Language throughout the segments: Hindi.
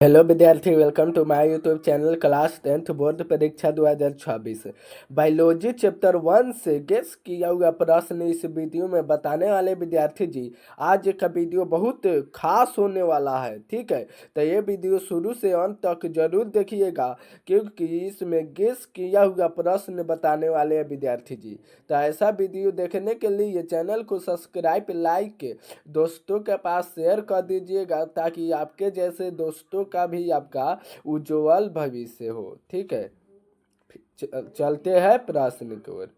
हेलो विद्यार्थी, welcome to my YouTube channel class 10th board परीक्षा 2026 बायोलॉजी चैप्टर 1 से गेस किया हुआ प्रश्न इस वीडियो में बताने वाले विद्यार्थी जी। आज का वीडियो बहुत खास होने वाला है, ठीक है। तो ये वीडियो शुरू से अंत तक जरूर देखिएगा, क्योंकि इसमें गेस किया हुआ प्रश्न बताने वाले हैं विद्यार्थी जी। तो ऐसा वीडियो देखने के लिए चैनल को सब्सक्राइब, लाइक, दोस्तों के पास शेयर कर दीजिएगा, ताकि आपके जैसे दोस्तों का भी आपका उज्जवल भविष्य हो, ठीक है। चलते हैं प्रश्न की ओर।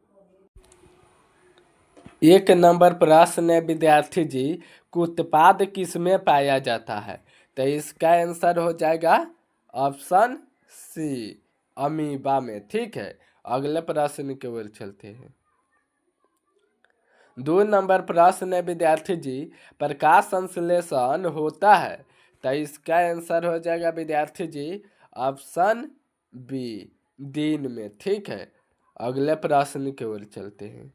एक नंबर प्रश्न है विद्यार्थी जी, उत्पाद किसमें पाया जाता है? तो इसका आंसर हो जाएगा ऑप्शन सी, अमीबा में, ठीक है। अगले प्रश्न की ओर चलते हैं। 2 नंबर प्रश्न है विद्यार्थी जी, प्रकाश संश्लेषण होता है? तो इसका आंसर हो जाएगा विद्यार्थी जी ऑप्शन बी, दिन में, ठीक है। अगले प्रश्न की ओर चलते हैं।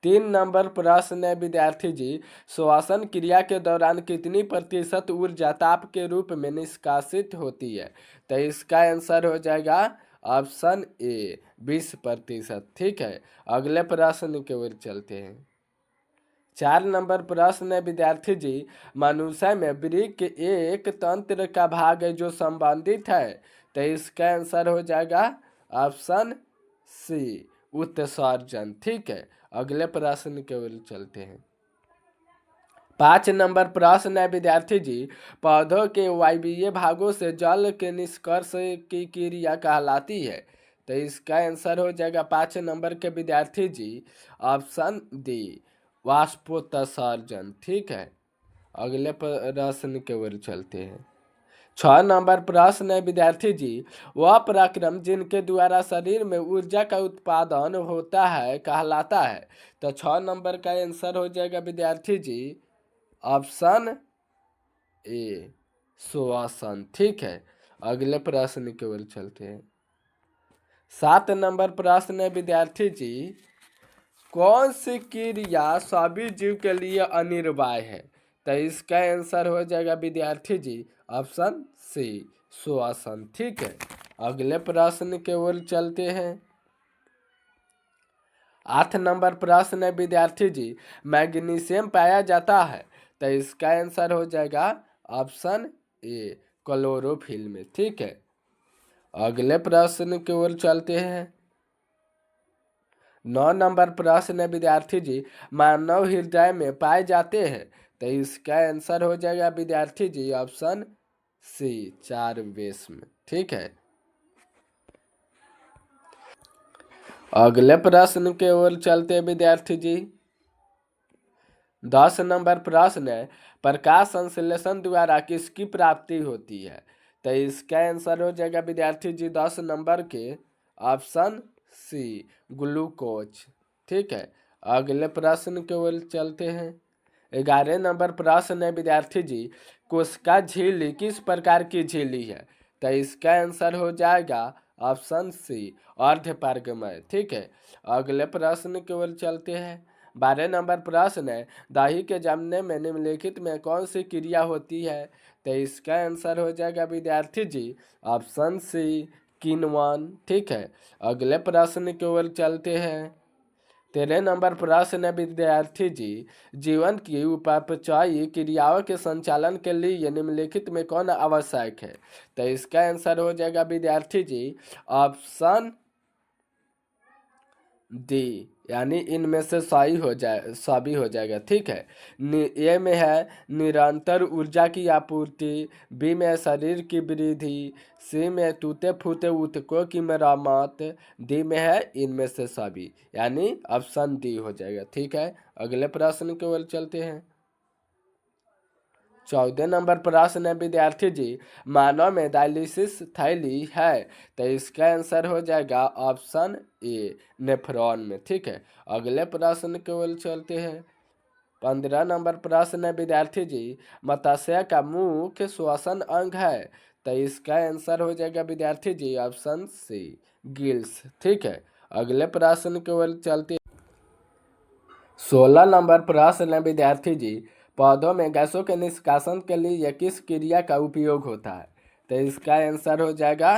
3 नंबर प्रश्न है विद्यार्थी जी, श्वसन क्रिया के दौरान कितनी प्रतिशत ऊर्जा ताप के रूप में निष्कासित होती है? तो इसका आंसर हो जाएगा ऑप्शन ए, 20%, ठीक है। अगले प्रश्न की ओर चलते हैं। 4 नंबर प्रश्न है विद्यार्थी जी, मनुष्य में वृक्क एक तंत्र का भाग है जो संबंधित है? तो इसका आंसर हो जाएगा ऑप्शन सी, उत्सर्जन, ठीक है। अगले प्रश्न की ओर चलते हैं। 5 नंबर प्रश्न है विद्यार्थी जी, पौधों के वायवीय भागों से जल के निष्कर्ष की क्रिया कहलाती है? तो इसका आंसर हो जाएगा 5 नंबर के विद्यार्थी जी ऑप्शन डी, वाष्पोत्सर्जन, ठीक है। अगले प्रश्न की ओर चलते हैं। 6 नंबर प्रश्न है विद्यार्थी जी, वह प्रक्रम जिनके द्वारा शरीर में ऊर्जा का उत्पादन होता है कहलाता है? तो 6 नंबर का आंसर हो जाएगा विद्यार्थी जी ऑप्शन ए, श्वसन, ठीक है। अगले प्रश्न की ओर चलते हैं। 7 नंबर प्रश्न है विद्यार्थी जी, कौन सी क्रिया सभी जीव के लिए अनिवार्य है? तो इसका आंसर हो जाएगा विद्यार्थी जी ऑप्शन सी, श्वसन, ठीक है। अगले प्रश्न की ओर चलते हैं। 8 नंबर प्रश्न है विद्यार्थी जी, मैग्नीशियम पाया जाता है? तो इसका आंसर हो जाएगा ऑप्शन ए, क्लोरोफिल में, ठीक है। अगले प्रश्न की ओर चलते हैं। 9 नंबर प्रश्न है विद्यार्थी जी, मानव हृदय में पाए जाते हैं? तो इसका आंसर हो जाएगा विद्यार्थी जी ऑप्शन सी, 4 में, ठीक है। अगले प्रश्न की ओर चलते हैं विद्यार्थी जी। 10 नंबर प्रश्न है, प्रकाश संश्लेषण द्वारा किसकी प्राप्ति होती है? तो इसका आंसर हो जाएगा विद्यार्थी जी 10 नंबर के ऑप्शन सी, ग्लूकोज, ठीक है। अगले प्रश्न की ओर चलते हैं। 11 नंबर प्रश्न है विद्यार्थी जी, कोशिका झिल्ली किस प्रकार की झिल्ली है? तो इसका आंसर हो जाएगा ऑप्शन सी, अर्धपारगमय, ठीक है। अगले प्रश्न की ओर चलते हैं। 12 नंबर प्रश्न है, दही के जमने में निम्नलिखित में कौन सी क्रिया होती है? तो इसका आंसर हो जाएगा विद्यार्थी जी ऑप्शन सी, किण्वन, ठीक है। अगले प्रश्न की ओर चलते हैं। 13 नंबर प्रश्न है विद्यार्थी जी, जीवन की उपापचयी क्रियाओं के संचालन के लिए निम्नलिखित में कौन आवश्यक है? तो इसका आंसर हो जाएगा विद्यार्थी जी ऑप्शन डी, यानी इनमें से सभी हो जाएगा, ठीक है। ए में है निरंतर ऊर्जा की आपूर्ति, बी में है शरीर की वृद्धि, सी में टूटे फूटे ऊतकों की मरम्मत, डी में है इनमें से सभी, यानी ऑप्शन डी हो जाएगा, ठीक है। अगले प्रश्न की ओर चलते हैं। 14 नंबर प्रश्न है विद्यार्थी जी, मानव में डायलिसिस थैली है? तो इसका आंसर हो जाएगा ऑप्शन ए, नेफ्रॉन में, ठीक है। अगले प्रश्न की ओर चलते हैं। 15 नंबर प्रश्न है विद्यार्थी जी, मत्स्य का मुख्य श्वसन अंग है? तो इसका आंसर हो जाएगा विद्यार्थी जी ऑप्शन सी, गिल्स, ठीक है। अगले प्रश्न की ओर चलते। 16 नंबर प्रश्न है विद्यार्थी जी, पौधों में गैसों के निष्कासन के लिए किस क्रिया का उपयोग होता है? तो इसका आंसर हो जाएगा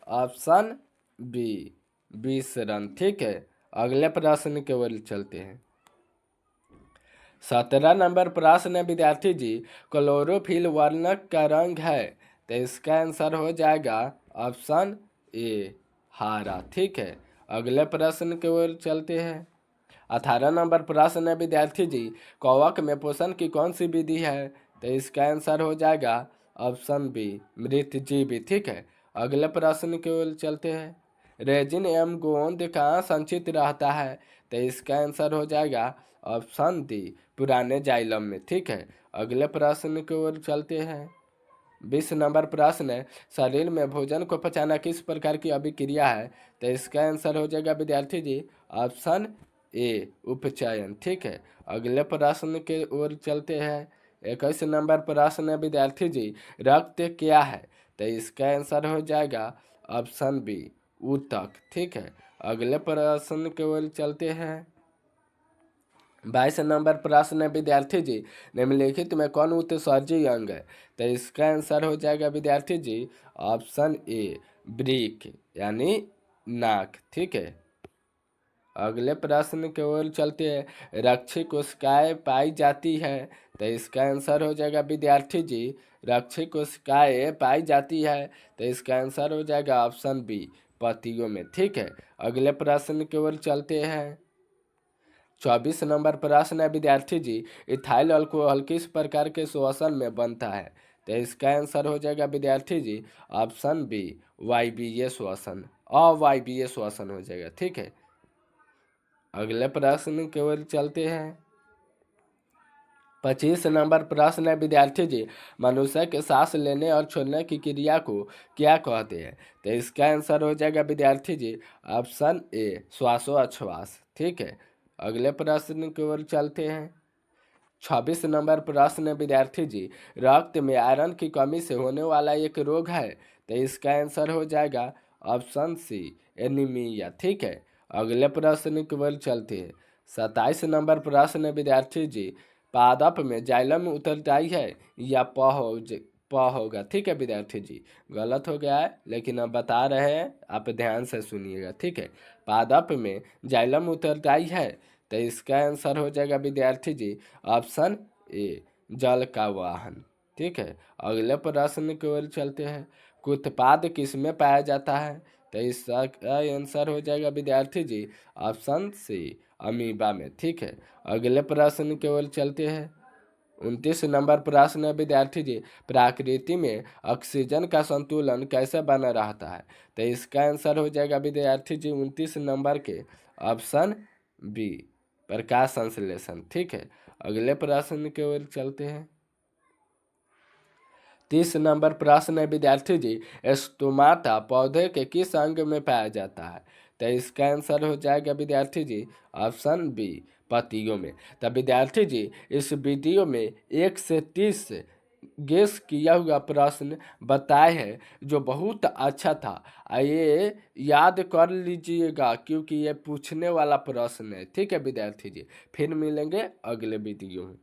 ऑप्शन बी, विसरण। ठीक है, अगले प्रश्न की ओर चलते हैं। 17 नंबर प्रश्न है विद्यार्थी जी, क्लोरोफिल वर्णक का रंग है। तो इसका आंसर हो जाएगा ऑप्शन ए, हरा। ठीक है, अगले प्रश्न की ओर चलते हैं। 18 नंबर प्रश्न है विद्यार्थी जी, कवक में पोषण की कौन सी विधि है? तो इसका आंसर हो जाएगा ऑप्शन बी, मृतजीवी। ठीक है, अगले प्रश्न की ओर चलते हैं। रेजिन एवं गोंद कहाँ संचित रहता है? तो इसका आंसर हो जाएगा ऑप्शन डी, पुराने जाइलम में। ठीक है, अगले प्रश्न की ओर चलते हैं। 20 नंबर प्रश्न है, शरीर में भोजन को पचाना किस प्रकार की अभिक्रिया है? तो इसका आंसर हो जाएगा विद्यार्थी जी ऑप्शन ए, उपचयन। ठीक है, अगले प्रश्न के ओर चलते हैं। 21 नंबर प्रश्न है विद्यार्थी जी, रक्त क्या है? तो इसका आंसर हो जाएगा ऑप्शन बी, ऊतक। ठीक है, अगले प्रश्न की ओर चलते हैं। 22 नंबर प्रश्न है विद्यार्थी जी, निम्नलिखित में कौन उत्सर्जी अंग है? तो इसका आंसर हो जाएगा विद्यार्थी जी ऑप्शन ए, ब्रीक यानी नाक। ठीक है, अगले प्रश्न की ओर चलते हैं। रक्षी कोशिकाएं पाई जाती है। तो इसका आंसर हो जाएगा विद्यार्थी जी रक्षी कोशिकाएं पाई जाती है। तो इसका आंसर हो जाएगा ऑप्शन बी, पत्तियों में। ठीक है, अगले प्रश्न की ओर चलते हैं। 24 नंबर प्रश्न है विद्यार्थी जी, इथाइल अल्कोहल किस प्रकार के श्वसन में बनता है? तो इसका आंसर हो जाएगा विद्यार्थी जी ऑप्शन बी, वायवीय श्वसन, अवायवीय श्वसन हो जाएगा। ठीक है, अगले प्रश्न की ओर चलते हैं। 25 नंबर प्रश्न है विद्यार्थी जी, मनुष्य के सांस लेने और छोड़ने की क्रिया को क्या कहते हैं? तो इसका आंसर हो जाएगा विद्यार्थी जी ऑप्शन ए, श्वासोच्छ्वास। ठीक है, अगले प्रश्न की ओर चलते हैं। 26 नंबर प्रश्न है विद्यार्थी जी, रक्त में आयरन की कमी से होने वाला एक रोग है। तो इसका आंसर हो जाएगा ऑप्शन सी, एनीमिया। ठीक है, अगले प्रश्न की ओर चलते हैं। 27 नंबर प्रश्न है विद्यार्थी जी, पादप में जाइलम उत्तरदायी है या प होगा? ठीक है विद्यार्थी जी, गलत हो गया है, लेकिन अब बता रहे हैं, आप ध्यान से सुनिएगा। ठीक है, पादप में जाइलम उत्तरदायी है। तो इसका आंसर हो जाएगा विद्यार्थी जी ऑप्शन ए, जल का वाहन। ठीक है, अगले प्रश्न की ओर चलते हैं। कुत्पाद किस में पाया जाता है? तो इसका आंसर हो जाएगा विद्यार्थी जी ऑप्शन सी, अमीबा में। ठीक है, अगले प्रश्न की ओर चलते हैं। 29 नंबर प्रश्न है विद्यार्थी जी, प्रकृति में ऑक्सीजन का संतुलन कैसे बना रहता है? तो इसका आंसर हो जाएगा विद्यार्थी जी 29 नंबर के ऑप्शन बी, प्रकाश संश्लेषण। ठीक है, अगले प्रश्न की ओर चलते हैं। 30 नंबर प्रश्न है विद्यार्थी जी, स्टोमाटा पौधे के किस अंग में पाया जाता है? तो इसका आंसर हो जाएगा विद्यार्थी जी ऑप्शन बी, पत्तियों में। तब विद्यार्थी जी इस वीडियो में 1 से 30 गेस किया हुआ प्रश्न बताए हैं जो बहुत अच्छा था। ये याद कर लीजिएगा क्योंकि ये पूछने वाला प्रश्न है। ठीक है विद्यार्थी जी, फिर मिलेंगे अगले वीडियो में।